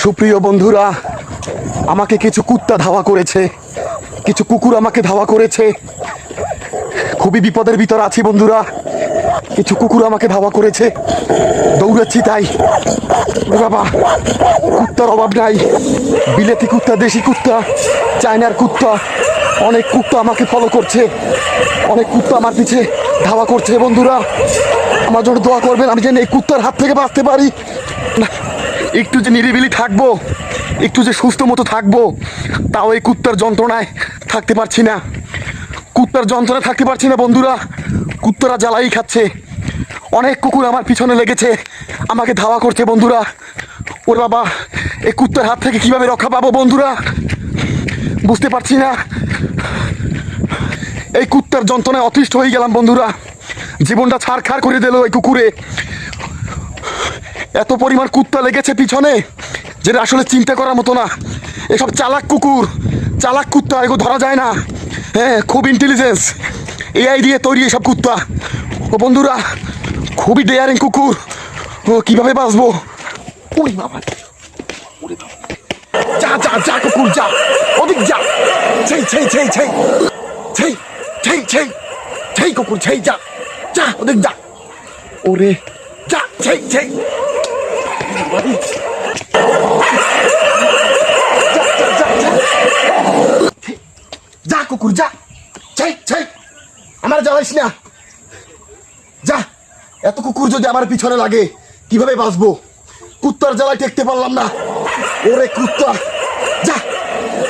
সুপ্রিয় বন্ধুরা, আমাকে কিছু কুত্তা ধাওয়া করেছে, কিছু কুকুর আমাকে ধাওয়া করেছে। খুবই বিপদের ভিতর আছি বন্ধুরা। কিছু কুকুর আমাকে ধাওয়া করেছে, দৌড়াচ্ছি তাই। বাবা, কুত্তার অভাব নাই। বিলেতি কুত্তা, দেশি কুত্তা, চায়নার কুত্তা, অনেক কুত্তা আমাকে ফলো করছে, অনেক কুত্তা আমার পিছে ধাওয়া করছে। বন্ধুরা, আমার জন্য দোয়া করবেন, আমি যেন এই কুত্তার হাত থেকে বাঁচতে পারি। একটু যে নিরিবিলি থাকবো, একটু যে সুস্থ মতো থাকবো, তাও এই কুত্তার যন্ত্রণায় থাকতে পারছি না। কুত্তার যন্ত্রণায় থাকতে পারছি না বন্ধুরা। কুত্তারা জ্বালাই খাচ্ছে। অনেক কুকুর আমার পিছনে লেগেছে, আমাকে ধাওয়া করছে বন্ধুরা। ওর বাবা, এই কুত্তার হাত থেকে কিভাবে রক্ষা পাবো বন্ধুরা, বুঝতে পারছি না। এই কুত্তার যন্ত্রণায় অতিষ্ঠ হয়ে গেলাম বন্ধুরা। জীবনটা ছাড়খাড় করে দিল এই কুকুরে। এত পরিমাণ কুত্তা লেগেছে পিছনে, যেটা আসলে চিন্তা করার মতো না। এসব চালাক কুকুর, চালাক কুত্তা, এগুলো ধরা যায় না। হ্যাঁ, খুব ইন্টেলিজেন্স, এআই দিয়ে তৈরি এসব কুত্তা। ও বন্ধুরা, খুবই ডেয়ারিং কুকুর। ও কিভাবে বাঁচবো? ওরে বাবা, ওরে বাবা, যা যা যা কুকুর যা, ওদিক যা। সেই সেই সেই সেই সেই সেই সেই সেই কুকুর, সেই যা যা, ওদিক যা। ওরে যা, সেই সেই যা কুকুর যা, ছাই ছাই, আমার জ্বালাইস না, যা। এত কুকুর যদি আমার পিছনে লাগে, কিভাবে বাঁচবো? কুত্তার জ্বালায় টেকতে পারলাম না। ওরে কুত্তা, যা,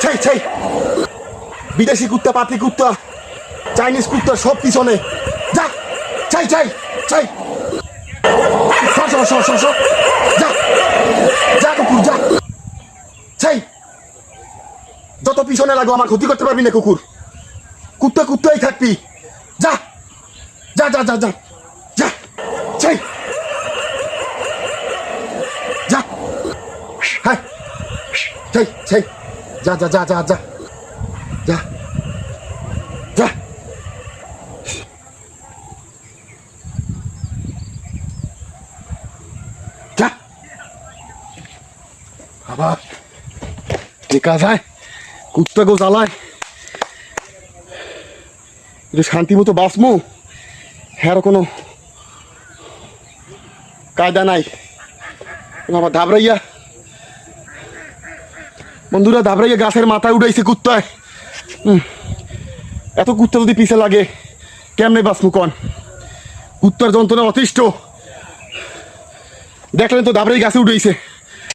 ছাই ছাই। বিদেশি কুত্তা, পাতি কুত্তা, চাইনিজ কুত্তা, সব পিছনে, যা, ছাই ছাই ছাই। যা যা কুকুর যা, ছাই। যত পিছনে লাগো, আমার ক্ষতি করতে পারবি না কুকুর। কুত্তা কুত্তাই থাকবি, যা যা যা যা যা যা, ছাই, যা। হ্যাঁ, ছাই ছাই, যা যা যা যা যা যা যা। যা আবার দেখা যায়, কুত্তা গো জ্বালায়। একটু শান্তি মতো বাঁচমু, হ্যাঁ কোনো কায়দা নাই। আবার ধাবরাইয়া বন্ধুরা, ধাবরাইয়া গাছের মাথায় উঠাইছে কুত্তায়। এত কুত্তা যদি পিছে লাগে, কেমনে বাঁচমু কন? কুত্তার যন্ত্রণা অতিষ্ঠ। দেখলেন তো, ধাবরাই গাছে উঠেছে।